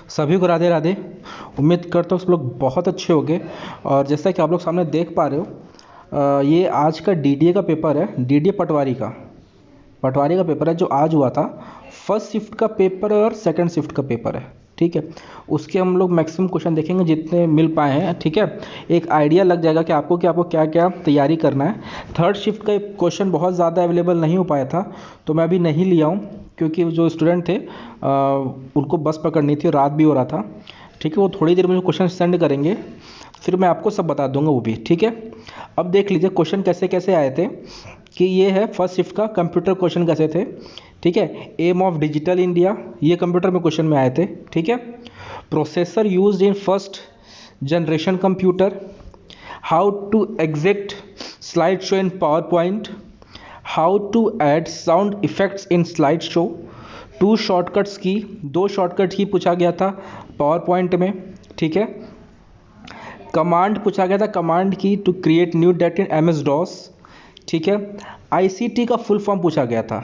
सभी को राधे राधे। उम्मीद करता हूँ सब लोग बहुत अच्छे होंगे। और जैसा कि आप लोग सामने देख पा रहे हो, ये आज का डीडीए का पेपर है। डीडीए पटवारी का पेपर है जो आज हुआ था। फर्स्ट शिफ्ट का पेपर और सेकंड शिफ्ट का पेपर है। ठीक है, उसके हम लोग मैक्सिमम क्वेश्चन देखेंगे जितने मिल पाए हैं। ठीक है, एक आइडिया लग जाएगा कि आपको क्या क्या तैयारी करना है। थर्ड शिफ्ट का क्वेश्चन बहुत ज़्यादा अवेलेबल नहीं हो पाया था, तो मैं अभी नहीं लिया हूँ, क्योंकि जो स्टूडेंट थे उनको बस पकड़नी थी, रात भी हो रहा था। ठीक है, वो थोड़ी देर में क्वेश्चन सेंड करेंगे, फिर मैं आपको सब बता दूंगा वो भी। ठीक है, अब देख लीजिए क्वेश्चन कैसे कैसे आए थे। कि ये है फर्स्ट शिफ्ट का कंप्यूटर क्वेश्चन कैसे थे। ठीक है, एम ऑफ डिजिटल इंडिया, ये कंप्यूटर में क्वेश्चन में आए थे। ठीक है, processor used in first generation computer, how to exit slide show in PowerPoint, how to add sound effects in slide show, two shortcuts की, दो शॉर्टकट की पूछा गया था पावर पॉइंट में। ठीक है, कमांड पूछा गया था, कमांड की to create new data in M S DOS. ठीक है, आईसीटी का फुल फॉर्म पूछा गया था,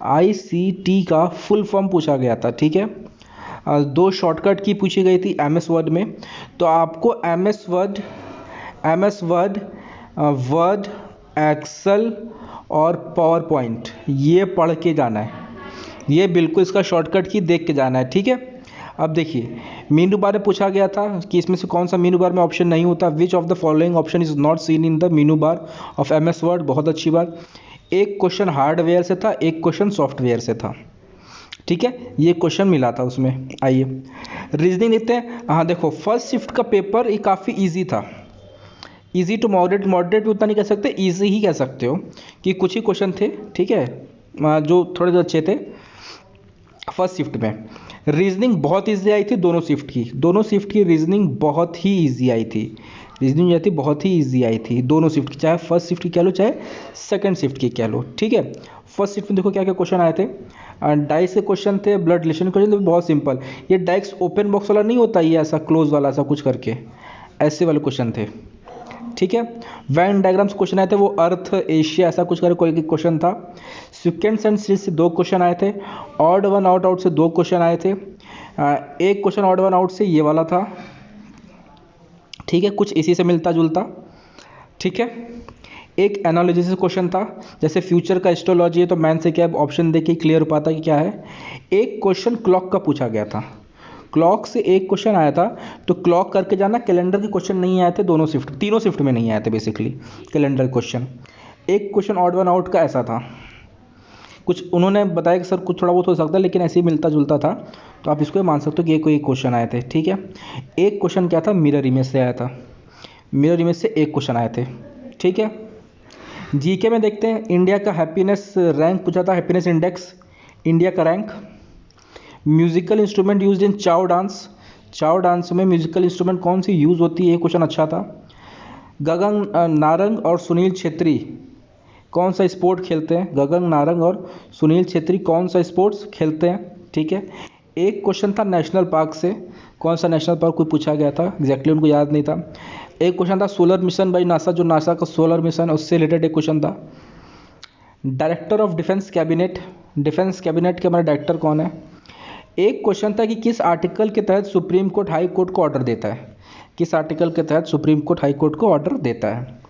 आईसीटी का फुल फॉर्म पूछा गया था। ठीक है, दो शॉर्टकट की पूछी गई थी एम एस वर्ड में। तो आपको M S Word, Word, Excel और पावर पॉइंट ये पढ़ के जाना है। ये बिल्कुल इसका शॉर्टकट की देख के जाना है। ठीक है, अब देखिए मीनू बार में पूछा गया था कि इसमें से कौन सा मीनू बार में ऑप्शन नहीं होता। Which of the following option is not seen in the menu bar of M S Word. बहुत अच्छी बात। एक क्वेश्चन हार्डवेयर से था, एक क्वेश्चन सॉफ्टवेयर से था। ठीक है, ये क्वेश्चन मिला था उसमें। आइए रीजनिंग देखते हैं। हाँ देखो, फर्स्ट शिफ्ट का पेपर ये काफ़ी ईजी था। ईजी टू मॉडरेट भी उतना नहीं कह सकते, ईजी ही कह सकते हो कि कुछ ही क्वेश्चन थे। ठीक है, जो थोड़े अच्छे थे फर्स्ट शिफ्ट में। रीजनिंग बहुत ईजी आई थी दोनों शिफ्ट की रीजनिंग बहुत ही ईजी आई थी। रीजनिंग जो थी बहुत ही ईजी आई थी दोनों शिफ्ट की, चाहे फर्स्ट शिफ्ट की कह लो चाहे सेकंड शिफ्ट की कह लो। ठीक है, फर्स्ट शिफ्ट में देखो क्या क्या क्वेश्चन आए थे। डाइस के क्वेश्चन थे, ब्लड रिलेशन क्वेश्चन थे, बहुत सिंपल। ये डाइस ओपन बॉक्स वाला नहीं होता, ये ऐसा क्लोज वाला ऐसा कुछ करके, ऐसे वाले क्वेश्चन थे। ठीक है, वैन डायग्राम्स क्वेश्चन आए थे, वो अर्थ एशिया ऐसा कुछ करके कोई क्वेश्चन था। सिक्वेंस एंड सीरीज से दो क्वेश्चन आए थे। ऑड वन आउट से दो क्वेश्चन आए थे। एक क्वेश्चन ऑड वन आउट से ये वाला था। ठीक है, कुछ इसी से मिलता जुलता। ठीक है, एक एनालिसिस क्वेश्चन था, जैसे फ्यूचर का एस्ट्रोलॉजी है तो मैन से क्या ऑप्शन देके क्लियर हो पाता कि क्या है। एक क्वेश्चन क्लॉक का पूछा गया था, क्लॉक से एक क्वेश्चन आया था, तो क्लॉक करके जाना। कैलेंडर के क्वेश्चन नहीं आए थे दोनों शिफ्ट, तीनों शिफ्ट में नहीं आए थे बेसिकली कैलेंडर क्वेश्चन। एक क्वेश्चन ऑड वन आउट का ऐसा था, कुछ उन्होंने बताया कि सर कुछ थोड़ा बहुत हो सकता है लेकिन ऐसे ही मिलता जुलता था, तो आप इसको मान सकते हो कि ये कोई क्वेश्चन आए थे। ठीक है, एक क्वेश्चन क्या था, मिरर इमेज से आया था, मिरर इमेज से एक क्वेश्चन आए थे। ठीक है, जीके में देखते हैं, इंडिया का हैप्पीनेस रैंक पूछा था, हैप्पीनेस इंडेक्स, इंडिया का rank. Musical instrument used in चाओ डांस, चाओ डांस में म्यूजिकल इंस्ट्रूमेंट कौन सी यूज़ होती है, ये क्वेश्चन अच्छा था। गगन नारंग और सुनील छेत्री कौन सा स्पोर्ट खेलते हैं, गगन नारंग और सुनील छेत्री कौन सा स्पोर्ट्स खेलते हैं। ठीक है, एक क्वेश्चन था नेशनल पार्क से, कौन सा नेशनल पार्क कोई पूछा गया था, एग्जैक्टली उनको याद नहीं था। एक क्वेश्चन था सोलर मिशन बाई नासा, जो नासा का सोलर मिशन है उससे रिलेटेड एक क्वेश्चन था। Director of defence cabinet, defence cabinet के हमारे डायरेक्टर कौन है। एक क्वेश्चन था कि किस आर्टिकल के तहत सुप्रीम कोर्ट हाई कोर्ट को ऑर्डर देता है, किस आर्टिकल के तहत सुप्रीम कोर्ट हाई कोर्ट को ऑर्डर देता है।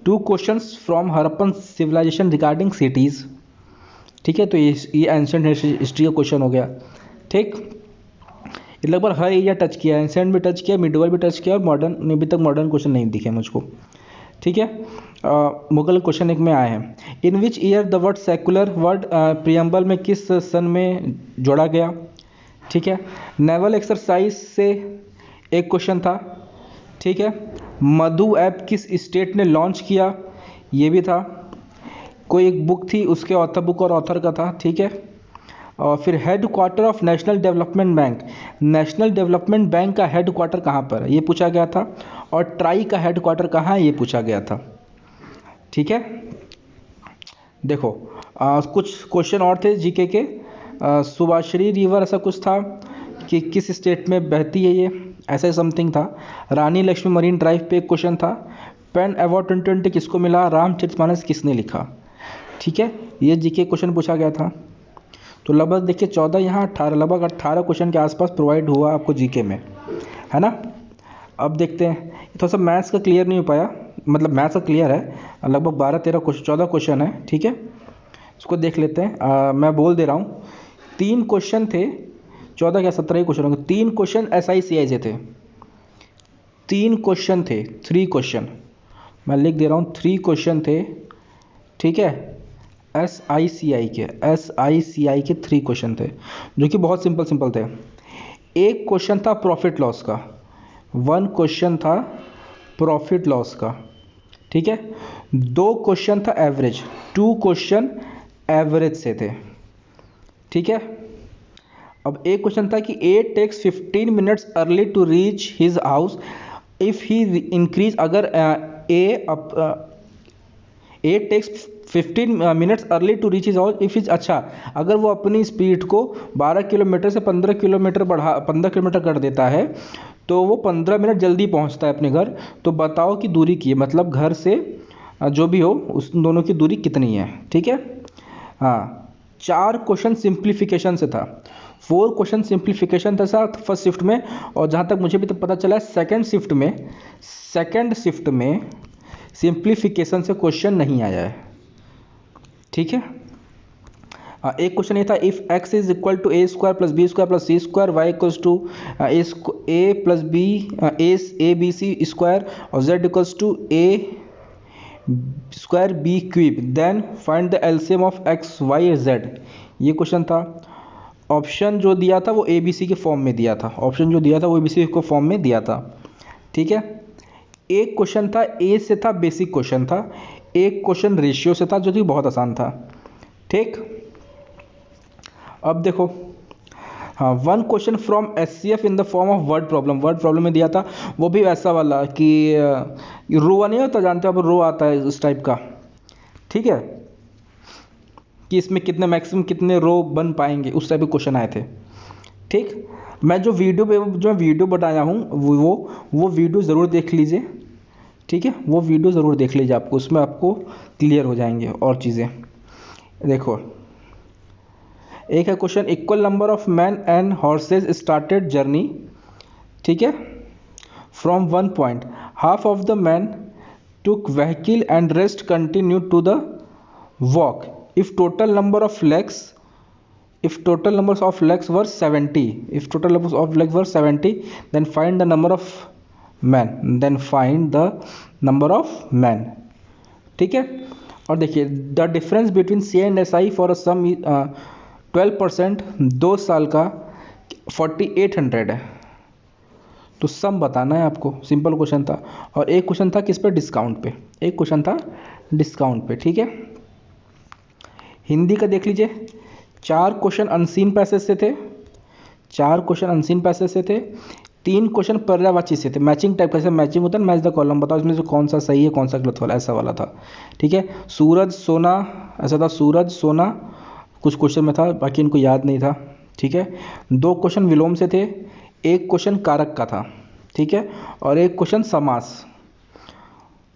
Two questions from Harappan civilisation regarding cities. ठीक है, तो ये एंशिएंट हिस्ट्री का क्वेश्चन हो गया। ठीक, लगभग हर एरिया टच किया, एंशिएंट भी टच किया, मिडवल भी टच किया, और मॉडर्न में अभी तक मॉडर्न क्वेश्चन नहीं दिखे मुझको। ठीक है, मुगल क्वेश्चन एक में आए हैं। In which year the word secular word preamble में किस सन में जोड़ा गया। ठीक है, नेवल एक्सरसाइज से एक क्वेश्चन था। ठीक है, मधु ऐप किस स्टेट ने लॉन्च किया, ये भी था। कोई एक बुक थी, उसके ऑथर बुक और ऑथर का था। ठीक है, और फिर head quarter of national development bank, national development bank का हेड क्वार्टर कहाँ पर है, ये पूछा गया था। और ट्राई का हेड क्वार्टर कहाँ है, ये पूछा गया था। ठीक है, देखो कुछ क्वेश्चन और थे जीके के। सुभाश्री रिवर ऐसा कुछ था कि किस स्टेट में बहती है, ये ऐसा समथिंग था। रानी लक्ष्मी मरीन ड्राइव पे एक क्वेश्चन था। पेन अवार्ड 2020 किसको मिला, रामचरितमानस किसने लिखा। ठीक है, ये जीके क्वेश्चन पूछा गया था। तो लगभग देखिए 14 यहाँ 18, लगभग 18 क्वेश्चन के आसपास प्रोवाइड हुआ आपको जीके में, है ना। अब देखते हैं, थोड़ा सा मैथ्स का क्लियर नहीं हो पाया, मतलब मैथ्स का क्लियर है, लगभग 12-13 क्वेश्चन 14 क्वेश्चन है, ठीक है। इसको देख लेते हैं। मैं बोल दे रहा हूँ 3 क्वेश्चन थे, 14 क्या 17 ही क्वेश्चन होंगे। 3 क्वेश्चन SICI से थे, 3 क्वेश्चन थे, 3 क्वेश्चन मैं लिख दे रहा हूँ, 3 क्वेश्चन थे, ठीक है। SICI के 3 क्वेश्चन थे जो कि बहुत सिंपल थे। एक क्वेश्चन था प्रॉफिट लॉस का, 1 क्वेश्चन था प्रॉफिट लॉस का, ठीक है। 2 क्वेश्चन था एवरेज, 2 क्वेश्चन एवरेज से थे, ठीक है। अब एक क्वेश्चन था कि A takes 15 minutes early to reach his house if he increase, अगर A takes 15 minutes early to reach his house if is, अच्छा अगर वो अपनी स्पीड को 12 किलोमीटर से 15 किलोमीटर कर देता है तो वो 15 मिनट जल्दी पहुंचता है अपने घर। तो बताओ कि दूरी की, मतलब घर से जो भी हो उस दोनों की दूरी कितनी है, ठीक है। हाँ, 4 क्वेश्चन सिंप्लीफिकेशन से था, 4 क्वेश्चन सिंप्लीफिकेशन था साथ फर्स्ट शिफ्ट में। और जहाँ तक मुझे भी तो पता चला है सेकंड शिफ्ट में सिंप्लीफिकेशन से क्वेश्चन नहीं आया है, ठीक है। एक क्वेश्चन ये था if x is equal to a square plus B square plus C square, Y equals to a plus B A B C square और z equals to a square B cube, then find the LCM of x y z। ये question था। Option जो दिया था वो ABC के form में दिया था, ABC को फॉर्म में दिया था, ठीक है। एक क्वेश्चन था A से था, बेसिक क्वेश्चन था। एक क्वेश्चन रेशियो से था जो कि बहुत आसान था, ठीक। अब देखो, हाँ, 1 question from SCF in the form of word problem में दिया था, वो भी वैसा वाला कि रो नहीं होता, जानते हो आप, रो आता है उस टाइप का, ठीक है, कि इसमें कितने मैक्सिमम कितने रो बन पाएंगे, उस टाइप के क्वेश्चन आए थे, ठीक। मैं जो वीडियो बनाया हूँ वो वीडियो ज़रूर देख लीजिए, ठीक है, वो वीडियो ज़रूर देख लीजिए, आपको उसमें आपको क्लियर हो जाएंगे और चीज़ें। देखो, एक है question, equal number of man and horses started journey, ठीक है, from 1 point, half of the man took vehicle and rest continue to the walk, if total number of legs were 70, then find the number of men, ठीक है। और देखिए, the difference between C and SI for a sum 12%, 2 साल का 4800 है, तो सम बताना है आपको, सिंपल क्वेश्चन था। और एक क्वेश्चन था किस पे, डिस्काउंट पे, ठीक है। हिंदी का देख लीजिए, 4 क्वेश्चन अनसीन पैसेज से थे, 3 क्वेश्चन पर्यायवाची से थे, मैचिंग टाइप, कैसे मैचिंग होता है, मैच द कॉलम, बताओ इसमें से कौन सा सही है कौन सा गलत वाला, ऐसा वाला था, ठीक है। सूरज सोना, ऐसा था, सूरज सोना कुछ क्वेश्चन में था, बाकी इनको याद नहीं था, ठीक है। 2 क्वेश्चन विलोम से थे, 1 क्वेश्चन कारक का था, ठीक है, और 1 क्वेश्चन समास,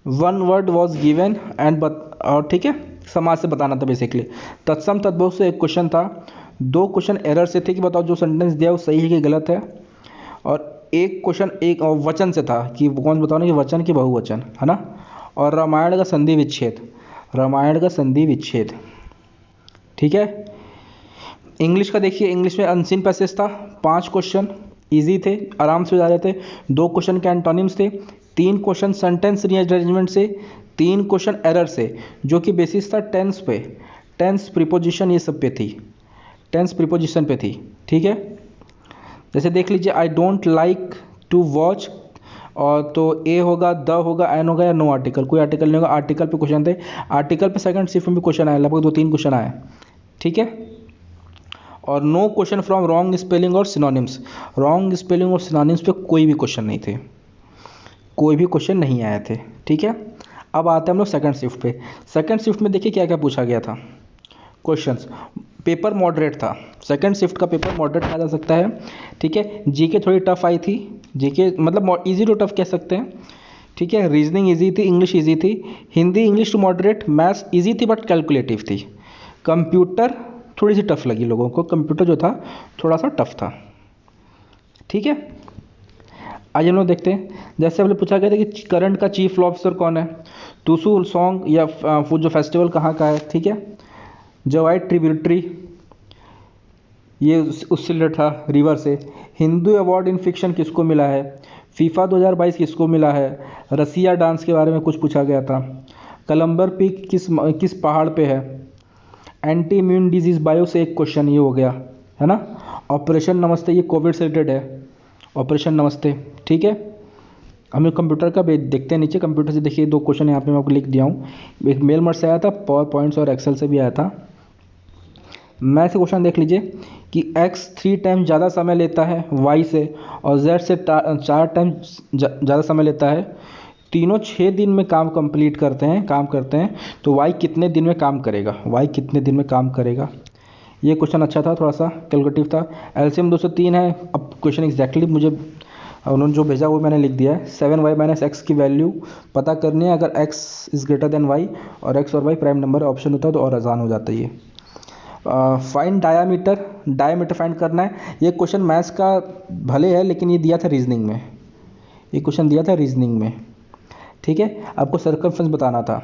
1 वर्ड वॉज गिवन एंड, और ठीक है, समाज से बताना था बेसिकली। तत्सम तद्भव से 1 क्वेश्चन था, 2 क्वेश्चन एरर से थे कि बताओ जो सेंटेंस दिया वो सही है कि गलत है, और 1 क्वेश्चन एक वचन से था कि कौन बताओ ना कि वचन कि बहुवचन, है ना। और रामायण का संधि विच्छेद, ठीक है। इंग्लिश का देखिए, इंग्लिश में अनसीन पैसेज था, 5 क्वेश्चन इजी थे, आराम से हो जा रहे थे, 2 क्वेश्चन के एंटोनिम्स थे, 3 क्वेश्चन सेंटेंस रीअरेंजमेंट से, 3 क्वेश्चन एरर से, जो कि बेसिस था टेंस पे, टेंस प्रीपोजिशन ये सब पे थी, टेंस प्रीपोजिशन पे थी, ठीक है। जैसे देख लीजिए, I don't like to watch, और तो ए होगा, द होगा, एन होगा, या नो आर्टिकल, कोई आर्टिकल नहीं होगा। आर्टिकल पे क्वेश्चन थे, आर्टिकल पे सेकंड शिफ्ट में भी क्वेश्चन आए, लगभग 2-3 क्वेश्चन आए, ठीक है। और no question from wrong spelling और सिनोनिम्स, पे कोई भी क्वेश्चन नहीं आए थे, ठीक है। अब आते हैं हम लोग सेकंड शिफ्ट पे। सेकंड शिफ्ट में देखिए क्या क्या पूछा गया था क्वेश्चंस। पेपर मॉडरेट था, सेकंड शिफ्ट का पेपर मॉडरेट कहा जा सकता है, ठीक है। जीके थोड़ी टफ आई थी, जीके मतलब इजी टू टफ कह सकते हैं, ठीक है। रीजनिंग इजी थी, इंग्लिश इजी थी, Hindi English to moderate, maths easy थी बट कैलकुलेटिव थी। कंप्यूटर थोड़ी सी टफ लगी लोगों को, कंप्यूटर जो था थोड़ा सा टफ था। ठीक है, आइए हम लोग देखते हैं। जैसे हमने पूछा गया था कि करंट का चीफ ऑफिसर कौन है, तुसु सॉन्ग या जो फेस्टिवल कहाँ का है। ठीक है, जवाई ट्रिब्यूटरी ये उससे रिलेटेड था, रिवर से। हिंदू अवार्ड इन फिक्शन किसको मिला है, फीफा 2022 किसको मिला है, रसिया डांस के बारे में कुछ पूछा गया था, कलम्बर पीक किस पहाड़ पे है, एंटी इम्यून डिजीज बायो से एक क्वेश्चन ये हो गया है ना। ऑपरेशन नमस्ते ये कोविड से रिलेटेड है, ऑपरेशन नमस्ते। ठीक है, हम लोग कंप्यूटर का देखते हैं नीचे। कंप्यूटर से देखिए 2 क्वेश्चन यहाँ पे मैं आपको लिख दिया हूँ, एक मेल मर्ज से आया था, पावर पॉइंट्स और एक्सेल से भी आया था। मैथ से क्वेश्चन देख लीजिए कि x 3 टाइम ज़्यादा समय लेता है y से, और z से 4 टाइम ज़्यादा समय लेता है। तीनों 6 दिन में काम करते हैं, तो y कितने दिन में काम करेगा, y कितने दिन में काम करेगा। ये क्वेश्चन अच्छा था, थोड़ा सा कैलकुलेटिव था। एलसीएम 203 है। अब क्वेश्चन एग्जैक्टली मुझे उन्होंने जो भेजा वो मैंने लिख दिया है। 7y माइनस एक्स की वैल्यू पता करनी है। अगर x is greater than y और x और y प्राइम नंबर ऑप्शन होता है तो और आसान हो जाता है ये। फाइंड डायामीटर फाइंड करना है। ये क्वेश्चन मैथ्स का भले है, लेकिन ये दिया था रीजनिंग में, ये क्वेश्चन दिया था रीजनिंग में। ठीक है, आपको सर्कमफ्रेंस बताना था।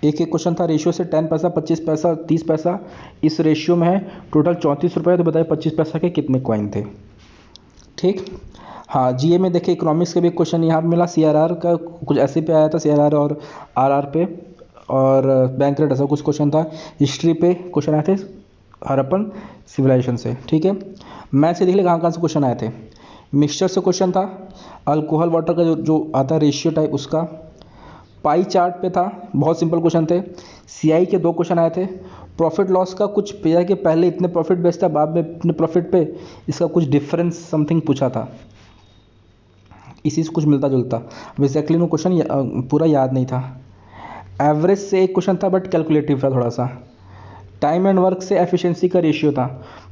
एक क्वेश्चन था रेशियो से 10 पैसा, 25 पैसा, 30 पैसा, इस रेशियो में है टोटल 34 रुपये, तो बताइए 25 पैसा के कितने कॉइन थे। ठीक, हाँ जीए में देखिए इकोनॉमिक्स के भी क्वेश्चन यहाँ मिला। सीआरआर का कुछ ऐसे पे आया था, सीआरआर और आरआर पे, और बैंक रेट ऐसा कुछ क्वेश्चन था। हिस्ट्री पे क्वेश्चन आए थे हड़प्पन सिविलाइजेशन से। ठीक है, मैथ से देख ले कहाँ से क्वेश्चन आए थे। मिक्सचर से क्वेश्चन था, अल्कोहल वाटर का जो आता है रेशियो टाइप उसका। पाई चार्ट पे था, बहुत सिंपल क्वेश्चन थे। सीआई के 2 क्वेश्चन आए थे। प्रॉफिट लॉस का कुछ पेयर के पहले इतने प्रॉफिट बेचता, बाद में इतने प्रॉफिट पे, इसका कुछ डिफरेंस समथिंग पूछा था, इसी से कुछ मिलता जुलता। अब एग्जैक्टली वो क्वेश्चन पूरा याद नहीं था। एवरेज से एक क्वेश्चन था बट कैलकुलेटिव था थोड़ा सा। टाइम एंड वर्क से एफिशिएंसी का रेशियो था,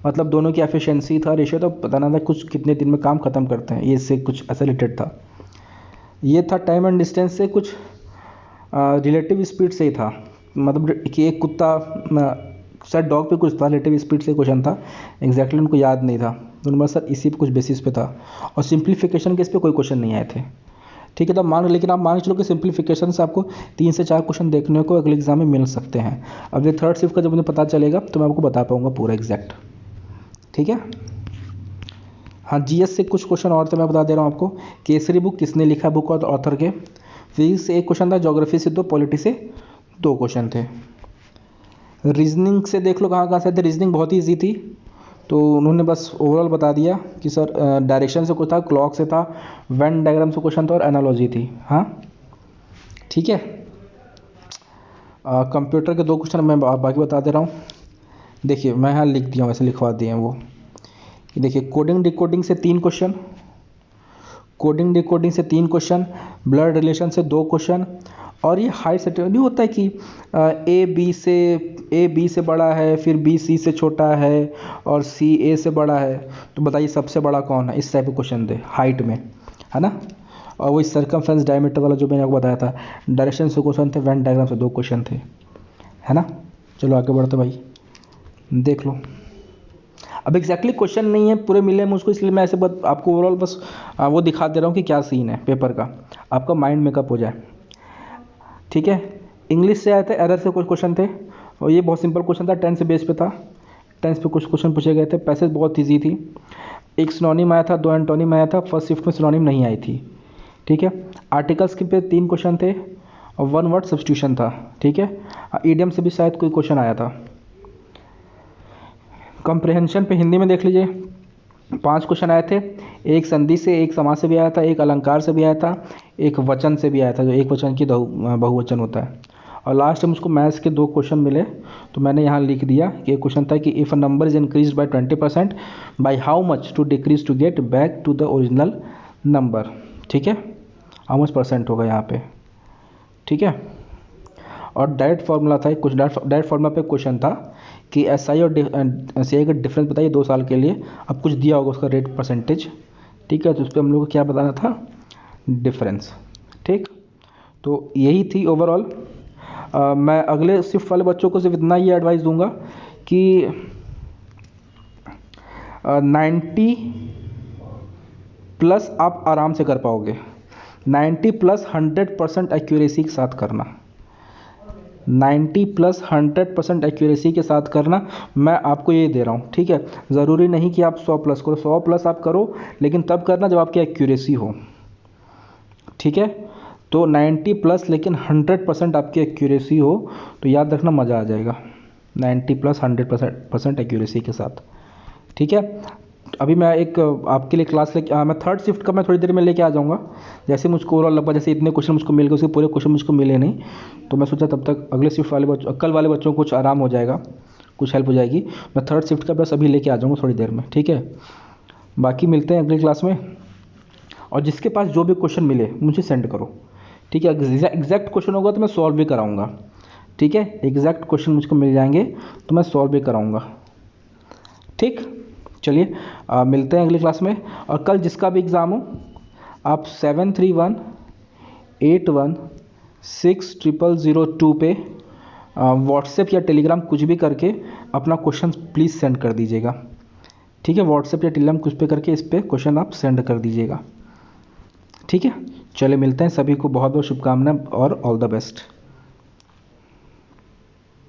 मतलब दोनों की एफिशिएंसी था, रेशियो था, बताना था कुछ कितने दिन में काम खत्म करते हैं, ये इससे कुछ ऐसा रिलेटेड था। ये था टाइम एंड डिस्टेंस से, कुछ रिलेटिव स्पीड से ही था, मतलब कि एक कुत्ता शायद डॉग पे कुछ था, रिलेटिव स्पीड से क्वेश्चन था। एग्जैक्टली उनको याद नहीं था, तो नंबर सर इसी पे कुछ बेसिस पे था, और सिंप्लीफिकेशन के इस पर कोई क्वेश्चन नहीं आए थे। ठीक है, तब लेकिन आप मान चलो कि सिंप्लीफिकेशन से आपको 3 से 4 क्वेश्चन देखने को अगले एग्जाम में मिल सकते हैं। अब ये थर्ड शिफ्ट का जब मुझे पता चलेगा तो मैं आपको बता पाऊंगा पूरा एग्जैक्ट। ठीक है, हाँ जीएस से कुछ क्वेश्चन और थे, मैं बता दे रहा हूँ आपको। केसरी बुक किसने लिखा, बुक और ऑथर के। फिजिक्स से एक क्वेश्चन था, ज्योग्राफी से 2, पॉलिटी से 2 क्वेश्चन थे। रीजनिंग से देख लो कहाँ से थे। रीजनिंग बहुत ही ईजी थी, तो उन्होंने बस ओवरऑल बता दिया कि सर डायरेक्शन से कुछ था, क्लॉक से था, वेन डायग्राम से क्वेश्चन था, और एनालॉजी थी। हाँ ठीक है, कंप्यूटर के 2 क्वेश्चन मैं बाकी बता दे रहा हूँ। देखिए मैं यहाँ लिख दिया हूँ, वैसे लिखवा दिए हैं वो। देखिए कोडिंग डिकोडिंग से 3 क्वेश्चन, कोडिंग डिकोडिंग से 3 क्वेश्चन, ब्लड रिलेशन से 2 क्वेश्चन, और ये हाइट सर्टिफिकेट भी होता है कि ए बी से बड़ा है, फिर बी सी से छोटा है, और सी ए से बड़ा है, तो बताइए सबसे बड़ा कौन है। इस टाइप के क्वेश्चन थे हाइट में, है ना। और वही सर्कमफ्रेंस डायमीटर वाला जो मैंने आपको बताया था, डायरेक्शन से क्वेश्चन थे, वेन डायग्राम से 2 क्वेश्चन थे, है ना। चलो आगे बढ़ते भाई, देख लो। अब एग्जैक्टली क्वेश्चन नहीं है पूरे मिले मुझको, इसलिए मैं ऐसे आपको ओवरऑल बस वो दिखा दे रहा हूँ कि क्या सीन है पेपर का, आपका माइंड मेकअप हो जाए। ठीक है, इंग्लिश से आए थे, एरर से कुछ क्वेश्चन थे, और ये बहुत सिंपल क्वेश्चन था, टेंस बेस पे था। टेंस पे कुछ क्वेश्चन पूछे गए थे। पैसेज बहुत ईजी थी। एक सिनोनिम आया था, 2 एंटोनिम आया था, फर्स्ट शिफ्ट में सिनोनिम नहीं आई थी। ठीक है, आर्टिकल्स के पे 3 क्वेश्चन थे, और 1 वर्ड सब्स्टिट्यूशन था। ठीक है, ईडियम से भी शायद कोई क्वेश्चन आया था। कंप्रहेंशन पे हिंदी में देख लीजिए, 5 क्वेश्चन आए थे। एक संधि से, एक समास से भी आया था, एक अलंकार से भी आया था, एक वचन से भी आया था, जो एक वचन की बहुवचन होता है। और लास्ट में मुझको मैथ्स के 2 क्वेश्चन मिले, तो मैंने यहाँ लिख दिया कि एक क्वेश्चन था कि if a number is increase by 20%, by how much to decrease to get back to the original number. ठीक है, हाउ मच परसेंट होगा यहाँ पे। ठीक है, और डायरेक्ट फार्मूला था, कुछ डायरेक्ट फार्मूला पे क्वेश्चन था कि एस आई और सी आई का डिफरेंस बताइए 2 साल के लिए। अब कुछ दिया होगा उसका रेट परसेंटेज। ठीक है, तो उस पर हम लोग को क्या बताना था, डिफरेंस। ठीक, तो यही थी ओवरऑल। मैं अगले शिफ्ट वाले बच्चों को सिर्फ इतना ही एडवाइस दूंगा कि 90 प्लस आप आराम से कर पाओगे। 90 प्लस 100% एक्यूरेसी के साथ करना। 90 प्लस 100% एक्यूरेसी के साथ करना, मैं आपको ये दे रहा हूँ, ठीक है। ज़रूरी नहीं कि आप 100 प्लस करो, 100 प्लस आप करो, लेकिन तब करना जब आपकी एक्यूरेसी हो, ठीक है। तो 90 प्लस लेकिन 100% आपकी एक्यूरेसी हो, तो याद रखना मज़ा आ जाएगा। 90 प्लस 100% एक्यूरेसी के साथ, ठीक है। अभी मैं एक आपके लिए क्लास मैं थर्ड शिफ्ट का मैं थोड़ी देर में लेके आ जाऊँगा। जैसे मुझको ओवरऑल लगा, जैसे इतने क्वेश्चन मुझको मिल गए, उसके पूरे क्वेश्चन मुझको मिले नहीं, तो मैं सोचा तब तक अगले शिफ्ट वाले बच्चों, कल वाले बच्चों को कुछ आराम हो जाएगा, कुछ हेल्प हो जाएगी। मैं थर्ड शिफ्ट का बस अभी लेके आ जाऊँगा थोड़ी देर में, ठीक है। बाकी मिलते हैं अगली क्लास में। और जिसके पास जो भी क्वेश्चन मिले मुझे सेंड करो, ठीक है। एग्जैक्ट क्वेश्चन होगा तो मैं सॉल्व भी कराऊंगा, ठीक है। एग्जैक्ट क्वेश्चन मुझको मिल जाएंगे तो मैं सॉल्व भी कराऊंगा, ठीक। चलिए मिलते हैं अगली क्लास में। और कल जिसका भी एग्ज़ाम हो, आप 7318160002 पे व्हाट्सएप या टेलीग्राम कुछ भी करके अपना क्वेश्चन प्लीज़ सेंड कर दीजिएगा, ठीक है। व्हाट्सएप या टेलीग्राम कुछ पे करके इस पर क्वेश्चन आप सेंड कर दीजिएगा, ठीक है। चलिए मिलते हैं, सभी को बहुत बहुत शुभकामनाएं और ऑल द बेस्ट।